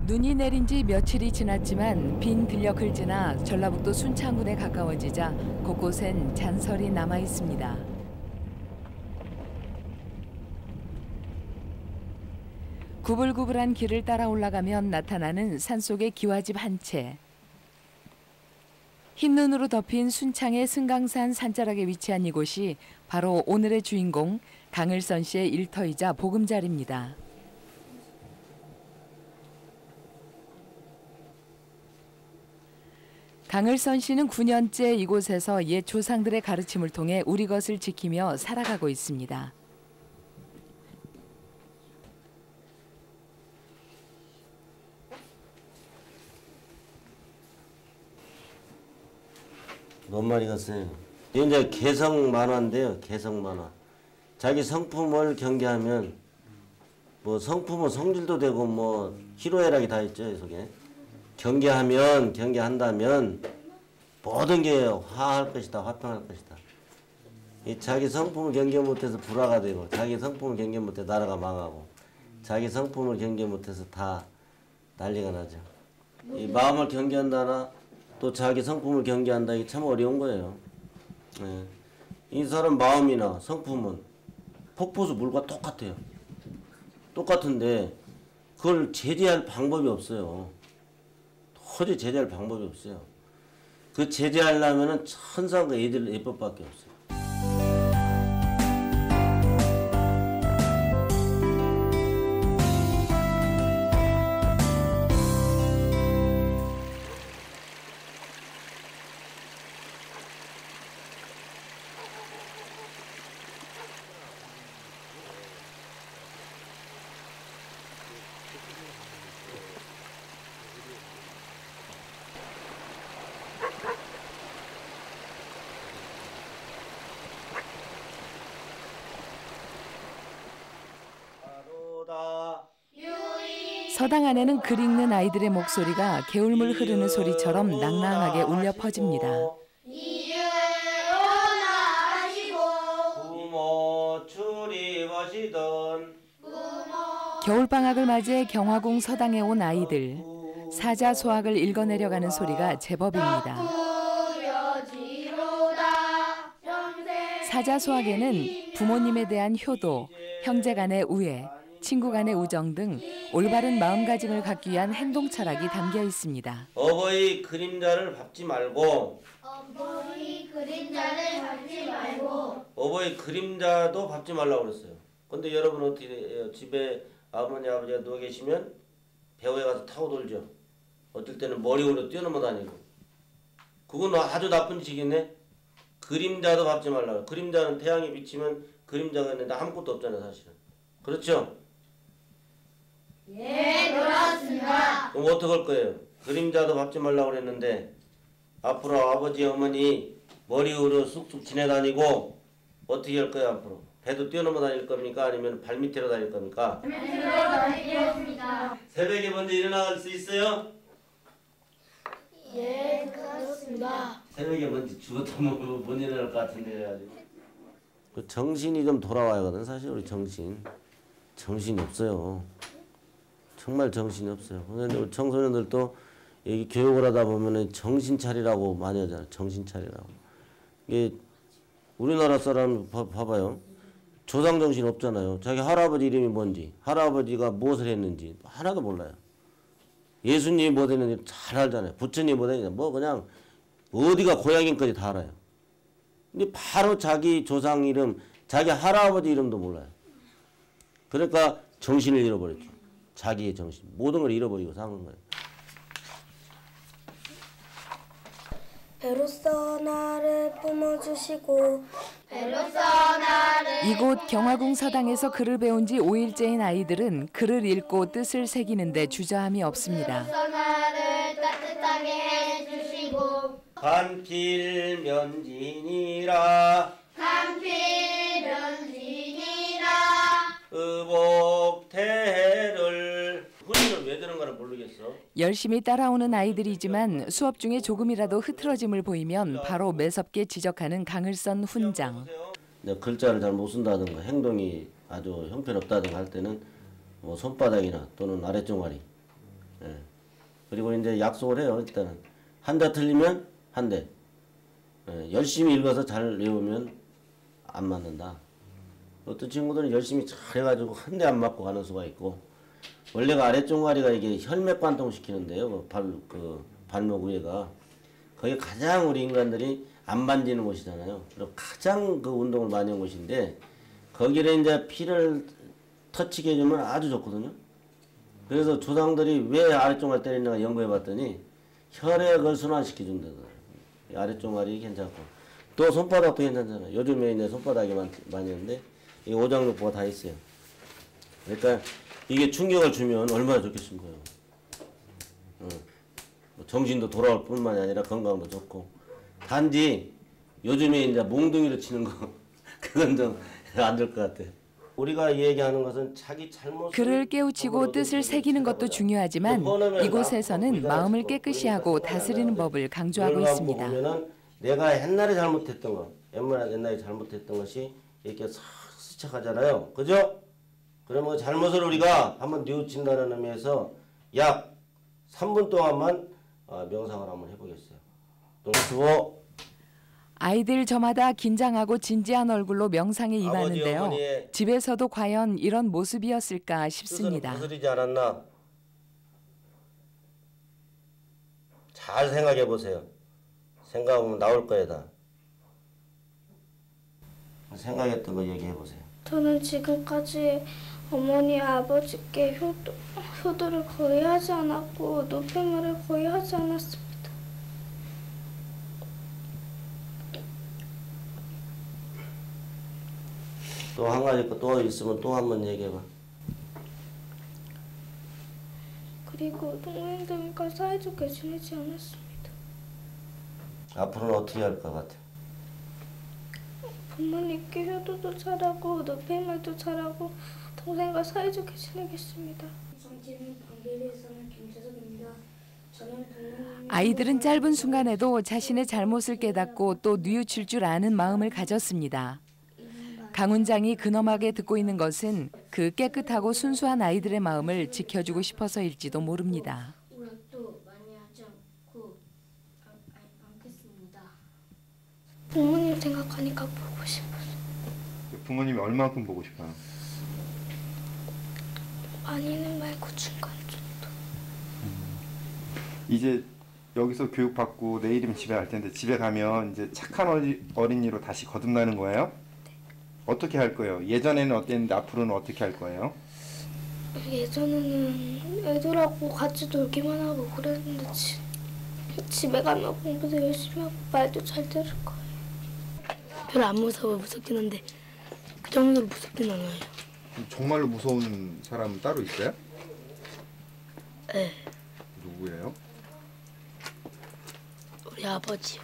눈이 내린 지 며칠이 지났지만 빈 들녘을 지나 전라북도 순창군에 가까워지자 곳곳엔 잔설이 남아 있습니다. 구불구불한 길을 따라 올라가면 나타나는 산속의 기와집 한 채. 흰 눈으로 덮인 순창의 승강산 산자락에 위치한 이곳이 바로 오늘의 주인공 강을선 씨의 일터이자 보금자리입니다. 강을선 씨는 9년째 이곳에서 옛 조상들의 가르침을 통해 우리 것을 지키며 살아가고 있습니다. 몇 마리 갔어요. 이제 개성 만화인데요. 개성 만화. 자기 성품을 경계하면 뭐 성품은 성질도 되고 뭐 희로애락이 다 있죠. 이 속에. 경계한다면 모든 게 화할 것이다. 화평할 것이다. 이 자기 성품을 경계 못해서 불화가 되고 자기 성품을 경계 못해 나라가 망하고 자기 성품을 경계 못해서 다 난리가 나죠. 이 마음을 경계한다나 또 자기 성품을 경계한다. 이게 참 어려운 거예요. 네. 이 사람 마음이나 성품은 폭포수 물과 똑같아요. 똑같은데 그걸 제재할 방법이 없어요. 도저히 제재할 방법이 없어요. 그 제재하려면은 천상과 예법밖에 없어요. 서당 안에는 글 읽는 아이들의 목소리가 개울물 흐르는 소리처럼 낭낭하게 울려 퍼집니다. 겨울방학을 맞이해 경화궁 서당에 온 아이들. 사자소학을 읽어내려가는 소리가 제법입니다. 사자소학에는 부모님에 대한 효도, 형제 간의 우애, 친구 간의 우정 등 올바른 마음가짐을 갖기 위한 행동 철학이 담겨 있습니다. 어버이 그림자를 밟지 말고 어버이 그림자도 밟지 말라고 그랬어요. 근데 여러분 어떻게 해요? 집에 아버지 아버지가 누워 계시면 배후에 가서 타고 돌죠. 어떨 때는 머리 위로 뛰어넘어 다니고. 그건 아주 나쁜 짓이겠네. 그림자도 밟지 말라고. 그림자는 태양이 비치면 그림자가 있는데 아무것도 없잖아요, 사실은. 그렇죠? 예, 그렇습니다. 그럼 어떡할 거예요? 그림자도 밟지 말라고 그랬는데 앞으로 아버지 어머니 머리 위로 쑥쑥 지내다니고 어떻게 할 거예요, 앞으로? 배도 뛰어넘어 다닐 겁니까? 아니면 발밑으로 다닐 겁니까? 발밑으로 다니겠습니다. 새벽에 먼저 일어나갈 수 있어요? 예, 그렇습니다. 새벽에 먼저 죽었다면 못 일어날 것 같은데 그래가지고. 그 정신이 좀 돌아와야 하거든. 사실 우리 정신이 없어요. 정말 정신이 없어요. 근데 우리 청소년들도 여기 교육을 하다 보면은 정신 차리라고 많이 하잖아요. 정신 차리라고. 이게 우리나라 사람 봐봐요. 조상 정신 없잖아요. 자기 할아버지 이름이 뭔지, 할아버지가 무엇을 했는지 하나도 몰라요. 예수님이 뭐 됐는지 잘 알잖아요. 부처님이 뭐 됐는지 뭐 그냥 어디가 고향인까지 다 알아요. 근데 바로 자기 조상 이름, 자기 할아버지 이름도 몰라요. 그러니까 정신을 잃어버렸죠. 자기의 정신. 모든 걸 잃어버리고 사는 거예요. 배로써 나를 뿜어주시고 이곳 경화궁 서당에서 글을 배운 지 5일째인 아이들은 글을 읽고 뜻을 새기는데 주저함이 없습니다. 나를 따뜻하게 해주시고 간필면진이라 의복태를 훈이는 왜 드는가를 모르겠어. 열심히 따라오는 아이들이지만 수업 중에 조금이라도 흐트러짐을 보이면 바로 매섭게 지적하는 강을선 훈장. 글자를 잘 못 쓴다든가 행동이 아주 형편없다든가 할 때는 뭐 손바닥이나 또는 아랫종아리. 예. 그리고 이제 약속을 해요. 일단은 한 대 틀리면 한 대. 예. 열심히 읽어서 잘 외우면 안 맞는다. 어떤 친구들은 열심히 잘 해가지고 한 대 안 맞고 가는 수가 있고, 원래가 아랫종아리가 이게 혈맥 관통 시키는데요. 발목 위에가 거기 가장 우리 인간들이 안 만지는 곳이잖아요. 그리고 가장 그 운동을 많이 한 곳인데 거기를 이제 피를 터치게 해주면 아주 좋거든요. 그래서 조상들이 왜 아랫종아리 때리는가 연구해봤더니 혈액을 순환시켜준다더라고요. 아랫종아리 괜찮고 또 손바닥도 괜찮잖아요. 요즘에 이제 손바닥이 많이 있는데 이 오장육부가 다 있어요. 그러니까 이게 충격을 주면 얼마나 좋겠습니까. 정신도 돌아올 뿐만이 아니라 건강도 좋고. 단지 요즘에 이제 몽둥이로 치는 거 그건 좀 안 될 것 같아. 우리가 얘기하는 것은 자기 잘못 그를 깨우치고 뜻을 새기는 것도 중요하지만 이곳에서는 마음을 깨끗이 하고 다스리는 법을 강조하고 있습니다. 보면은 내가 옛날에 잘못했던 거, 옛날에 잘못했던 것이 이렇게 싹 스쳐가잖아요. 그죠? 그러면 잘못을 우리가 한번 뉘우친다는 의미에서 약 3분 동안만 명상을 한번 해보겠어요. 동수고 아이들 저마다 긴장하고 진지한 얼굴로 명상에 아버지, 임하는데요. 어머니의 집에서도 과연 이런 모습이었을까 뜻은 싶습니다. 거스르지 않았나? 잘 생각해 보세요. 생각하면 나올 거야 다. 생각했던 거 얘기해 보세요. 저는 지금까지 어머니, 아버지께 효도를 거의 하지 않았고 노폐물을 거의 하지 않았습니다. 또 한 가지 또 있으면 또 한 번 얘기해봐. 그리고 동생들과 사이좋게 지내지 않았습니다. 앞으로는 어떻게 할 것 같아? 부모님께 효도도 잘하고 노폐물도 잘하고 동생과 사이좋게 지내겠습니다. 정치는 관계에 있어서는 김재석입니다. 저는 아이들은 짧은 순간에도 자신의 잘못을 깨닫고 또 뉘우칠 줄 아는 마음을 가졌습니다. 강훈장이 근엄하게 듣고 있는 것은 그 깨끗하고 순수한 아이들의 마음을 지켜주고 싶어서일지도 모릅니다. 우락도 많이 하지 않고 않겠습니다. 부모님 생각하니까 보고 싶어서. 부모님이 얼마만큼 보고 싶어요? 많이는 말고 중간 정도. 이제 여기서 교육받고 내일이면 집에 갈 텐데 집에 가면 이제 착한 어린이로 다시 거듭나는 거예요? 어떻게 할 거예요? 예전에는 어땠는데 앞으로는 어떻게 할 거예요? 예전에는 애들하고 같이 놀기만 하고 그랬는데 집에 가면 공부도 열심히 하고 말도 잘 들을 거예요. 별로 안 무서워. 무섭긴 한데 그 정도로 무섭진 않아요. 정말로 무서운 사람은 따로 있어요? 네. 누구예요? 우리 아버지요.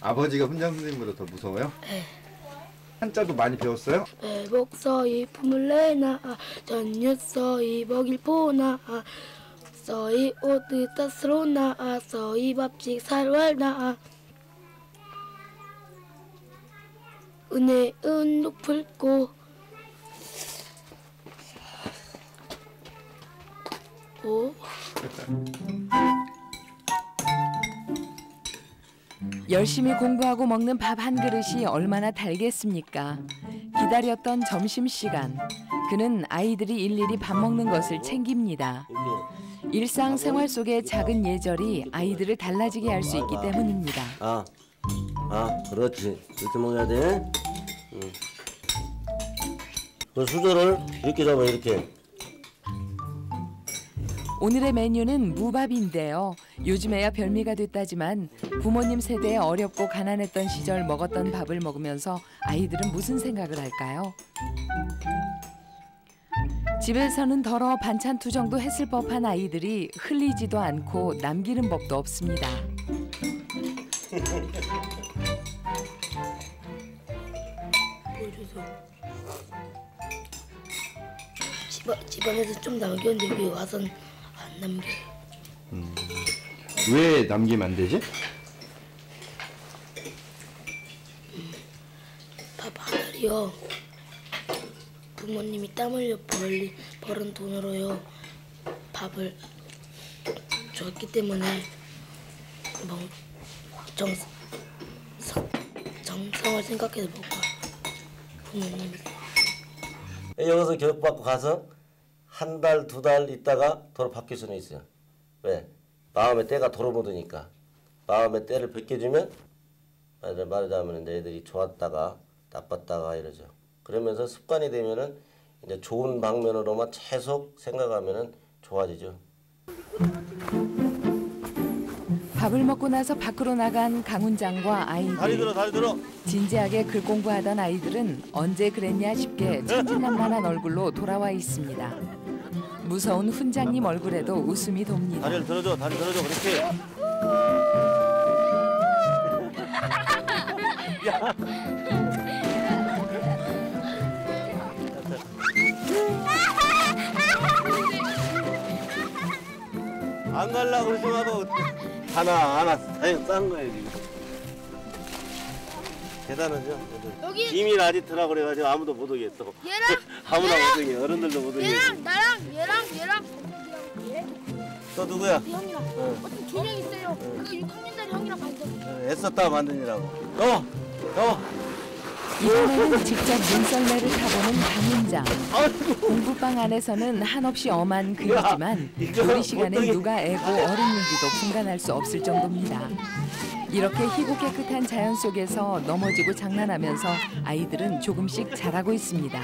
아버지가 훈장 선생님보다 더 무서워요? 네. 한자도 많이 배웠어요? 목서이 품을 내나 전유서이 먹일 보나 서이 옷을 따스로나 서이 밥식 살왈나 은혜은 높을 곳 오. 열심히 공부하고 먹는 밥 한 그릇이 얼마나 달겠습니까? 기다렸던 점심시간. 그는 아이들이 일일이 밥 먹는 것을 챙깁니다. 일상생활 속의 작은 예절이 아이들을 달라지게 할 수 있기 때문입니다. 그렇지. 이렇게 먹어야 돼. 그 수저를 이렇게 잡아, 이렇게. 오늘의 메뉴는 무밥인데요. 요즘에야 별미가 됐다지만 부모님 세대에 어렵고 가난했던 시절 먹었던 밥을 먹으면서 아이들은 무슨 생각을 할까요? 집에서는 덜어 반찬 투정도 했을 법한 아이들이 흘리지도 않고 남기는 법도 없습니다. 집안에서 좀 남겼는데 여기 와서는 안 남겨요. 왜 남기면 안 되지? 밥 하나요. 부모님이 땀 흘려 벌은 돈으로요 밥을 줬기 때문에 뭐 정성을 생각해서 먹어요. 부모님이. 여기서 교육받고 가서 한 달, 두 달 있다가 도로 바뀔 수는 있어요. 왜? 마음의 때가 도로 묻으니까. 마음의 때를 벗겨주면 말하자면 이제 애들이 좋았다가 나빴다가 이러죠. 그러면서 습관이 되면은 이제 좋은 방면으로만 계속 생각하면은 좋아지죠. 밥을 먹고 나서 밖으로 나간 강훈장과 아이들. 다리 들어. 진지하게 글 공부하던 아이들은 언제 그랬냐 싶게 천진난만한 얼굴로 돌아와 있습니다. 무서운 훈장님 얼굴에도 웃음이 돕니다. 다리 들어줘, 그렇지. 안 갈라고 그러지 마도 하나 싼 거예요 지금. 대단하죠. 여기- 비밀 아지트라 그래가지고 아무도 못 오겠어. 아무나 못 오게. 어른들도 못 오게. 나랑 얘랑 또 누구야? 형이랑 어떤 두 명 있어요. 그 6학년짜리 형이랑 반전. 애썼다 만드니라고. 이번에는 직접 눈썰매를 타보는 강훈장. 공부방 안에서는 한없이 엄한 그이지만 요리 시간에 누가 애고 어른인지도 분간할 수 없을 정도입니다. 이렇게 희고 깨끗한 자연 속에서 넘어지고 장난하면서 아이들은 조금씩 자라고 있습니다.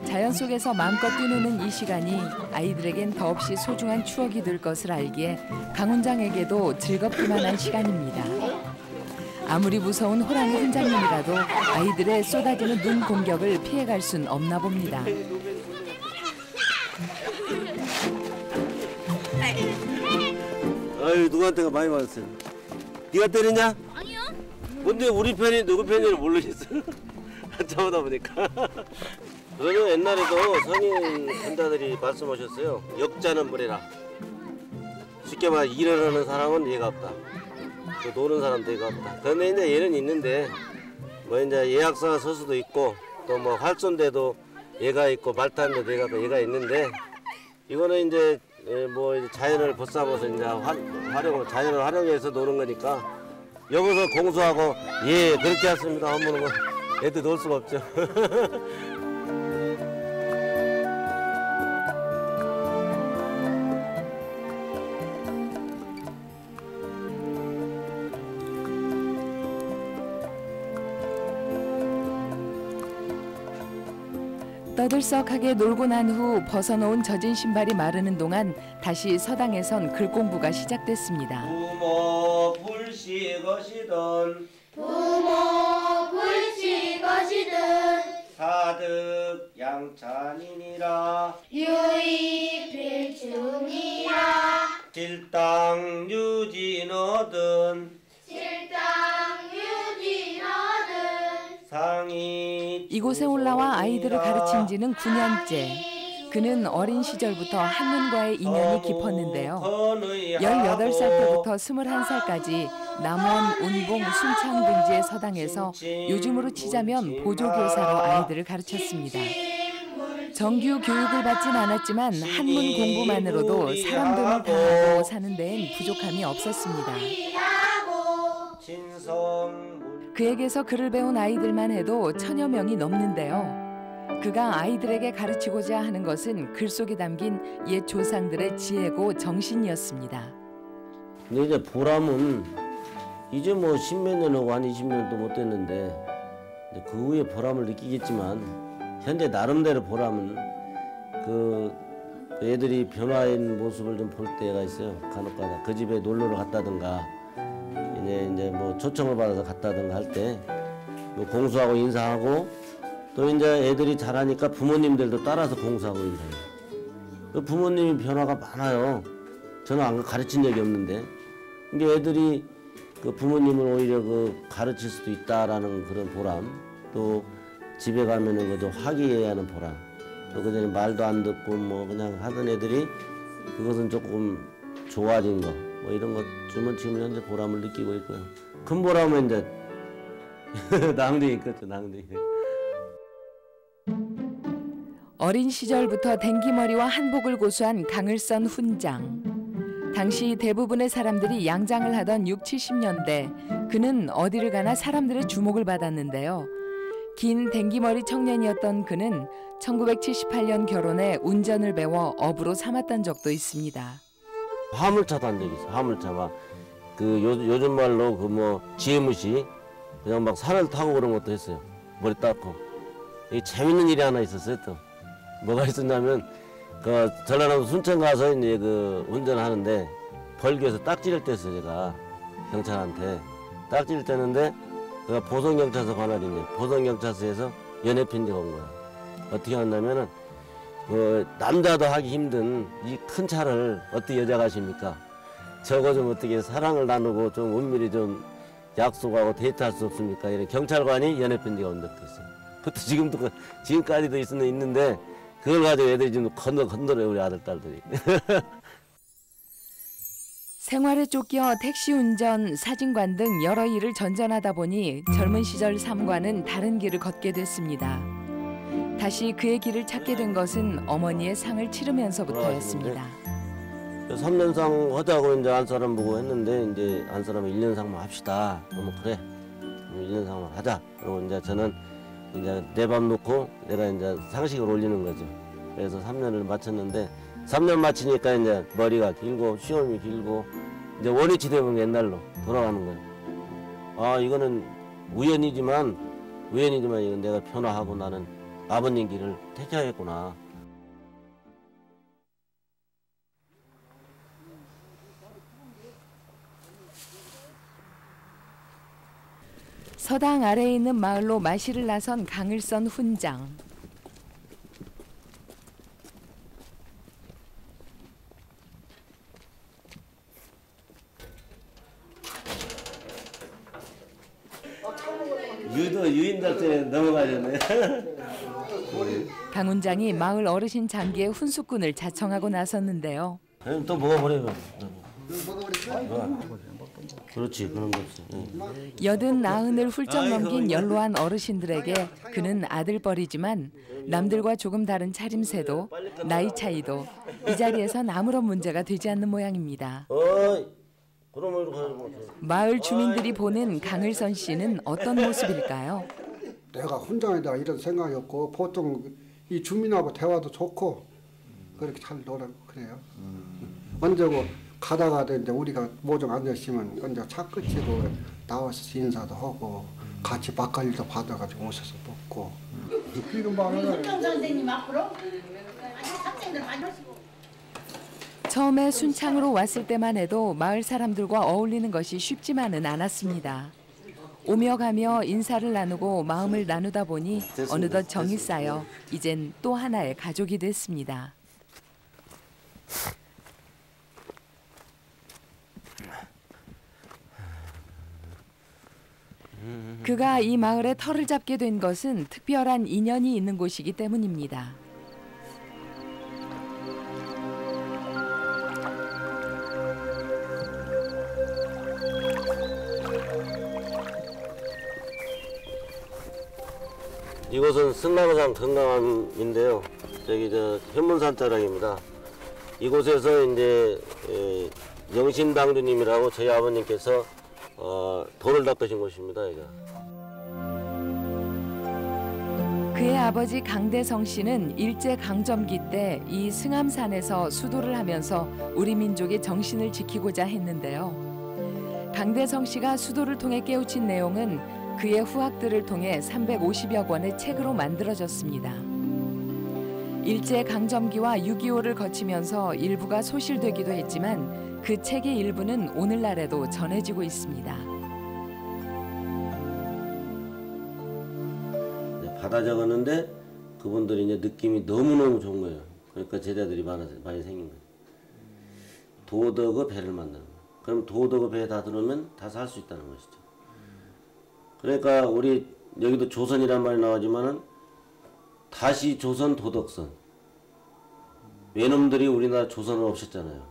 자연 속에서 마음껏 뛰노는 이 시간이 아이들에겐 더없이 소중한 추억이 될 것을 알기에 강훈장에게도 즐겁기만 한 시간입니다. 아무리 무서운 호랑이 훈장님이라도 아이들의 쏟아지는 눈 공격을 피해갈 순 없나 봅니다. 아유 누구한테가 많이 맞았어요. 네가 때리냐? 아니요. 근데 우리 편이 누구 편인지 모르겠어. 한참 하다 보니까. 저는 옛날에도 선임 환자들이 말씀하셨어요. 역자는 무례라. 쉽게 말해 일을 하는 사람은 예가 없다. 또 노는 사람도 예가 없다. 그런데 이제 얘는 있는데 뭐 이제 예약사 서수도 있고 또 뭐 활손대도 예가 있고 말타는데도 예가 있는데 이거는 이제 뭐 이제 자연을 벗삼아서 이제 자연을 활용해서 노는 거니까 여기서 공수하고 예 그렇게 했습니다 하면 뭐 애들 놀 수가 없죠. 떠들썩하게 놀고 난 후 벗어놓은 젖은 신발이 마르는 동안 다시 서당에선 글 공부가 시작됐습니다. 부모 불시것이든 사득 양찬이니라 유의필충이라 질당 유진어든 상이 이곳에 올라와 아이들을 가르친 지는 9년째. 그는 어린 시절부터 한문과의 인연이 깊었는데요. 18살 때부터 21살까지 남원, 운봉, 순창 등지의 서당에서 요즘으로 치자면 보조교사로 아이들을 가르쳤습니다. 정규 교육을 받진 않았지만 한문 공부만으로도 사람 돈을 다 하고 사는 데엔 부족함이 없었습니다. 그에게서 글을 배운 아이들만 해도 1000여 명이 넘는데요. 그가 아이들에게 가르치고자 하는 것은 글 속에 담긴 옛 조상들의 지혜고 정신이었습니다. 근데 이제 보람은 이제 뭐 10몇 년하고 한 20년도 못 됐는데 그 후에 보람을 느끼겠지만 현재 나름대로 보람은 그 애들이 변화한 모습을 좀 볼 때가 있어요. 간혹가다 그 집에 놀러를 갔다든가 이제 뭐 초청을 받아서 갔다든가 할 때 뭐 공수하고 인사하고 또 이제 애들이 자라니까 부모님들도 따라서 공수하고 인사해요. 그 부모님이 변화가 많아요. 저는 안 가르친 적이 없는데 근데 애들이 그 부모님을 오히려 그 가르칠 수도 있다라는 그런 보람 또 집에 가면은 그저 화기애애하는 보람 또 그전에 말도 안 듣고 뭐 그냥 하던 애들이 그것은 조금 좋아진 거 뭐 이런 것 주면 지금 현재 보람을 느끼고 있고요. 큰 보람은 이제 낭둥이 있겠죠, 낭둥이. 어린 시절부터 댕기머리와 한복을 고수한 강을선 훈장. 당시 대부분의 사람들이 양장을 하던 6, 70년대 그는 어디를 가나 사람들의 주목을 받았는데요. 긴 댕기머리 청년이었던 그는 1978년 결혼해 운전을 배워 업으로 삼았던 적도 있습니다. 화물차도 한 적이 있어. 화물차 막 그 요즘 말로 그 뭐 지혜무시 그냥 막 산을 타고 그런 것도 했어요. 머리 닦고. 이 재밌는 일이 하나 있었어요. 또 뭐가 있었냐면 그 전라남도 순천 가서 이제 그 운전하는데 벌교에서 딱지를 뗐어요. 제가 경찰한테 딱지를 뗐는데 그 보성경찰서 관할인데 보성경찰서에서 연애 편지가 온 거야. 어떻게 한다면은 그 남자도 하기 힘든 이 큰 차를 어떻게 여자가 하십니까? 저거 좀 어떻게 사랑을 나누고 좀 은밀히 좀 약속하고 데이트할 수 없습니까? 이런 경찰관이 연애 편지가 온 적도 있어요. 그것도 지금까지도 있는데 그걸 가지고 애들이 지금 건드려요, 우리 아들 딸들이. 생활에 쫓겨 택시 운전, 사진관 등 여러 일을 전전하다 보니 젊은 시절 삶과는 다른 길을 걷게 됐습니다. 다시 그의 길을 찾게 된 것은 어머니의 상을 치르면서부터였습니다. 3년상 하자고 이제 안 사람 보고 했는데 이제 안 사람은 1년상만 합시다. 그러면 그래. 1년상만 하자. 그리고 이제 저는 이제 내 밥 놓고 내가 이제 상식을 올리는 거죠. 그래서 3년을 마쳤는데 3년 마치니까 이제 머리가 길고 시험이 길고 이제 원위치 되면 옛날로 돌아가는 거예요. 아 이거는 우연이지만 이건 내가 변화하고 나는 아버님 길을 택해야겠구나. 서당 아래에 있는 마을로 마시를 나선 강을선 훈장. 유인달에 넘어가셨네. 강 훈장이 마을 어르신 장기의 훈수꾼을 자청하고 나섰는데요. 그럼 또 먹어버려요. 그렇지 그런 거 없어. 80, 90을 훌쩍 넘긴 연로한 어르신들에게 그는 아들뻘이지만 남들과 조금 다른 차림새도 나이 차이도 이 자리에선 아무런 문제가 되지 않는 모양입니다. 그러면 이렇게 하는 마을 주민들이 보는 강을선 씨는 어떤 모습일까요? 내가 훈장에다 이런 생각이 없고 보통 이 주민하고 대화도 좋고 그렇게 잘 놀아고 그래요. 언제 뭐 가다가도 이제 우리가 모종 앉아있으면 언제 차 끝이고 나와서 인사도 하고 같이 밥갈비도 받아가지고 오셔서 먹고. 훈장 선생님 앞으로 학생들 많이 오시고. 처음에 순창으로 왔을 때만 해도 마을 사람들과 어울리는 것이 쉽지만은 않았습니다. 오며 가며 인사를 나누고 마음을 나누다 보니 어느덧 정이 쌓여 이젠 또 하나의 가족이 됐습니다. 그가 이 마을에 터를 잡게 된 것은 특별한 인연이 있는 곳이기 때문입니다. 이곳은 승남산 건강암인데요. 저기 저 현문산 자락입니다. 이곳에서 이제 영신당주님이라고 저희 아버님께서 돌을 닦으신 곳입니다. 여기가. 그의 아버지 강대성 씨는 일제 강점기 때 이 승암산에서 수도를 하면서 우리 민족의 정신을 지키고자 했는데요. 강대성 씨가 수도를 통해 깨우친 내용은 그의 후학들을 통해 350여 권의 책으로 만들어졌습니다. 일제 강점기와 6.25를 거치면서 일부가 소실되기도 했지만 그 책의 일부는 오늘날에도 전해지고 있습니다. 받아 적었는데 그분들이 이제 느낌이 너무너무 좋은 거예요. 그러니까 제자들이 많이 생긴 거예요. 도덕의 배를 만드는 거예요. 그럼 도덕의 배에 다 들으면 다 살 수 있다는 것이죠. 그러니까 우리 여기도 조선이란 말이 나오지만은 다시 조선 도덕선. 외놈들이 우리나라 조선을 없앴잖아요.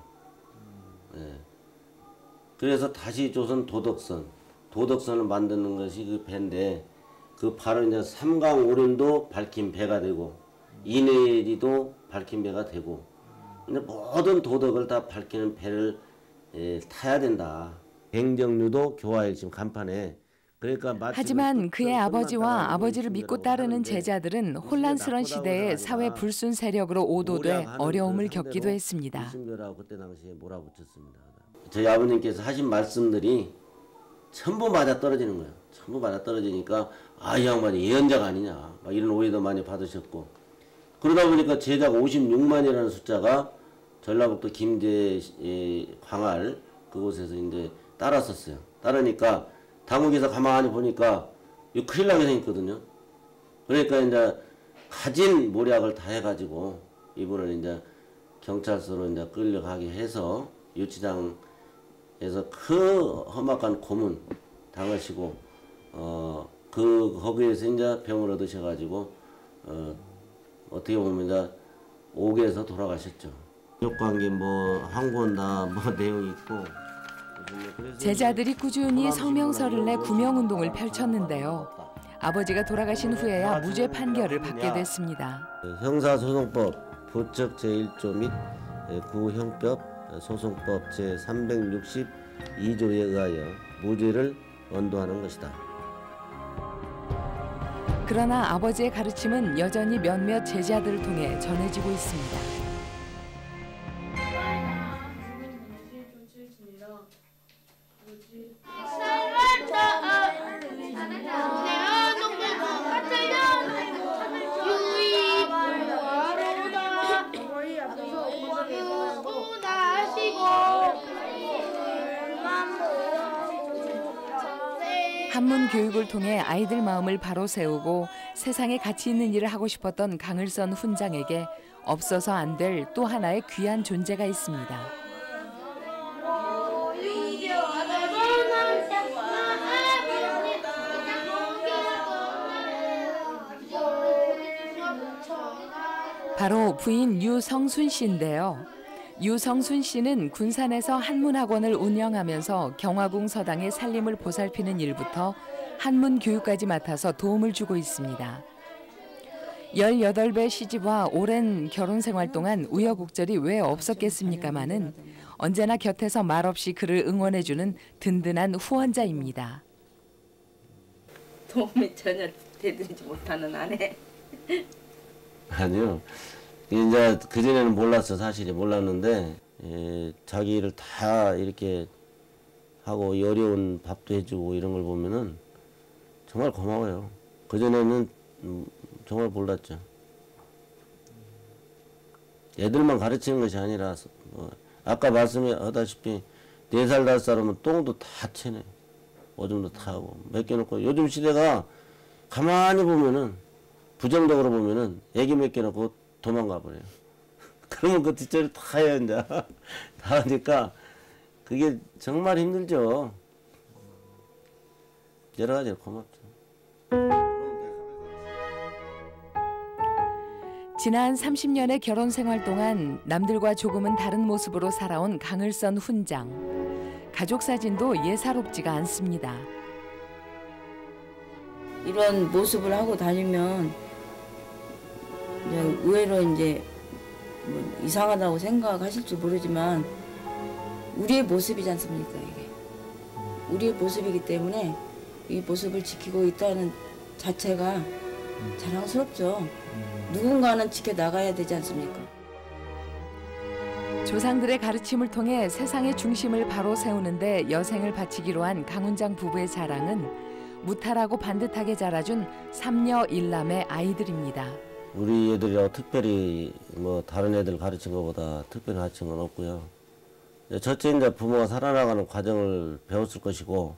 네. 그래서 다시 조선 도덕선을 만드는 것이 그 배인데 그 바로 이제 삼강오륜도 밝힌 배가 되고 이내리도 밝힌 배가 되고 이제 모든 도덕을 다 밝히는 배를 타야 된다. 행정류도 교화일심 간판에 그러니까 하지만 그의 아버지와 아버지를 믿고 따르는 제자들은 혼란스러운 시대에 사회 불순 세력으로 오도돼 어려움을 겪기도 했습니다. 불순교라고 그때 당시에 몰아붙였습니다. 저희 아버님께서 하신 말씀들이 전부 맞아떨어지는 거예요. 전부 맞아떨어지니까 이 양반이 예언자가 아니냐 막 이런 오해도 많이 받으셨고 그러다 보니까 제자가 56만이라는 숫자가 전라북도 김제 광활 그곳에서 이제 따랐었어요. 따르니까 당국에서 가만히 보니까 이거 큰일 나게 생겼거든요. 그러니까 이제 가진 모략을 다 해가지고 이분을 이제 경찰서로 이제 끌려가게 해서 유치장에서 그 험악한 고문 당하시고 거기에서 이제 병을 얻으셔가지고 어떻게 보면 이제 옥에서 돌아가셨죠. 가족관계 항고한다 내용이 있고. 제자들이 꾸준히 성명서를 내 구명운동을 펼쳤는데요. 아버지가 돌아가신 후에야 무죄 판결을 받게 됐습니다. 형사소송법 부척 제1조 및 구형법 소송법 제362조에 의하여 무죄를 언도하는 것이다. 그러나 아버지의 가르침은 여전히 몇몇 제자들을 통해 전해지고 있습니다. 한문 교육을 통해 아이들 마음을 바로 세우고 세상에 가치 있는 일을 하고 싶었던 강을선 훈장에게 없어서 안 될 또 하나의 귀한 존재가 있습니다. 바로 부인 유성순 씨인데요. 유성순 씨는 군산에서 한문학원을 운영하면서 경화궁 서당의 살림을 보살피는 일부터 한문 교육까지 맡아서 도움을 주고 있습니다. 18배 시집와 오랜 결혼 생활 동안 우여곡절이 왜 없었겠습니까마는 언제나 곁에서 말없이 그를 응원해주는 든든한 후원자입니다. 도움이 전혀 되드리지 못하는 아내. 아니요. 이제 그전에는 몰랐어. 사실이 몰랐는데 자기 일을 다 이렇게 하고 어려운 밥도 해주고 이런 걸 보면은 정말 고마워요. 그전에는 정말 몰랐죠. 애들만 가르치는 것이 아니라 아까 말씀하다시피 4살 5살이면 똥도 다 채네. 오줌도 다 하고 맡겨놓고 요즘 시대가 가만히 보면은 부정적으로 보면은 애기 맡겨놓고 도망가 버려요. 그러면 그 뒷자리 다 해야 이제 다 하니까 그게 정말 힘들죠. 여러 가지로 고맙죠. 지난 30년의 결혼 생활 동안 남들과 조금은 다른 모습으로 살아온 강을선 훈장. 가족 사진도 예사롭지가 않습니다. 이런 모습을 하고 다니면 의외로 이제 뭐 이상하다고 생각하실지 모르지만 우리의 모습이지 않습니까 이게. 우리의 모습이기 때문에 이 모습을 지키고 있다는 자체가 자랑스럽죠. 누군가는 지켜나가야 되지 않습니까? 조상들의 가르침을 통해 세상의 중심을 바로 세우는데 여생을 바치기로 한 강훈장 부부의 자랑은 무탈하고 반듯하게 자라준 3녀 1남의 아이들입니다. 우리 애들이라고 특별히 뭐 다른 애들 가르친 것보다 특별히 가르친 건 없고요. 첫째 이제 부모가 살아나가는 과정을 배웠을 것이고,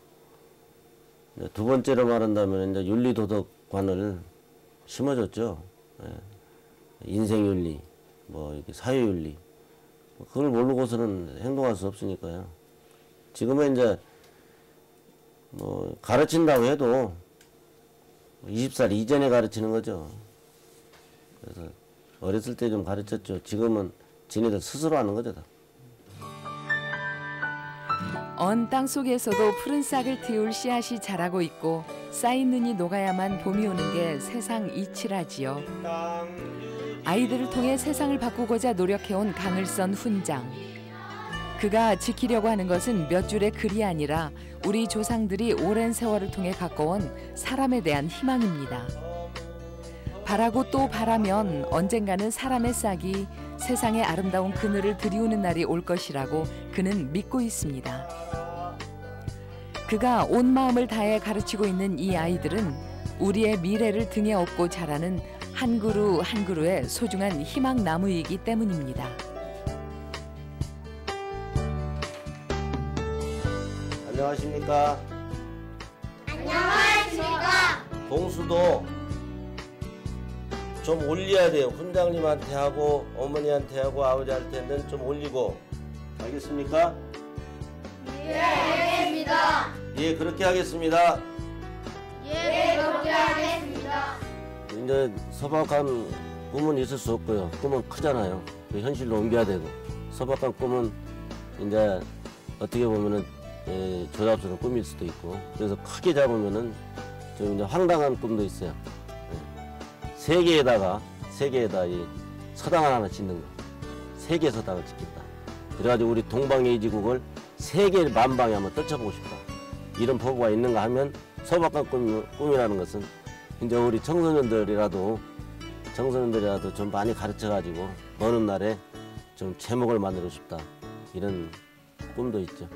두 번째로 말한다면 이제 윤리도덕관을 심어줬죠. 인생윤리, 뭐 이렇게 사회윤리, 그걸 모르고서는 행동할 수 없으니까요. 지금은 이제 뭐 가르친다고 해도 20살 이전에 가르치는 거죠. 그래서 어렸을 때 좀 가르쳤죠. 지금은 지네들 스스로 하는 거죠. 언 땅 속에서도 푸른 싹을 틔울 씨앗이 자라고 있고 쌓인 눈이 녹아야만 봄이 오는 게 세상 이치라지요. 아이들을 통해 세상을 바꾸고자 노력해온 강을선 훈장. 그가 지키려고 하는 것은 몇 줄의 글이 아니라 우리 조상들이 오랜 세월을 통해 갖고온 사람에 대한 희망입니다. 바라고 또 바라면 언젠가는 사람의 싹이 세상의 아름다운 그늘을 들이우는 날이 올 것이라고 그는 믿고 있습니다. 그가 온 마음을 다해 가르치고 있는 이 아이들은 우리의 미래를 등에 업고 자라는 한 그루 한 그루의 소중한 희망나무이기 때문입니다. 안녕하십니까? 안녕하십니까. 봉수도 좀 올려야 돼요. 훈장님한테 하고 어머니한테 하고 아버지한테는 좀 올리고. 알겠습니까? 예, 알겠습니다. 예, 그렇게 하겠습니다. 예, 그렇게 하겠습니다. 이제 소박한 꿈은 있을 수 없고요. 꿈은 크잖아요. 현실로 옮겨야 되고. 소박한 꿈은 이제 어떻게 보면은 조잡스러운 꿈일 수도 있고. 그래서 크게 잡으면은 좀 이제 황당한 꿈도 있어요. 세계에다 이 서당 하나 짓는 거. 세계 서당을 짓겠다. 그래가지고 우리 동방예의지국을 세계 만방에 한번 떨쳐보고 싶다. 이런 포부가 있는가 하면 소박한 꿈이라는 것은 이제 우리 청소년들이라도 좀 많이 가르쳐가지고 어느 날에 좀 제목을 만들고 싶다. 이런 꿈도 있죠.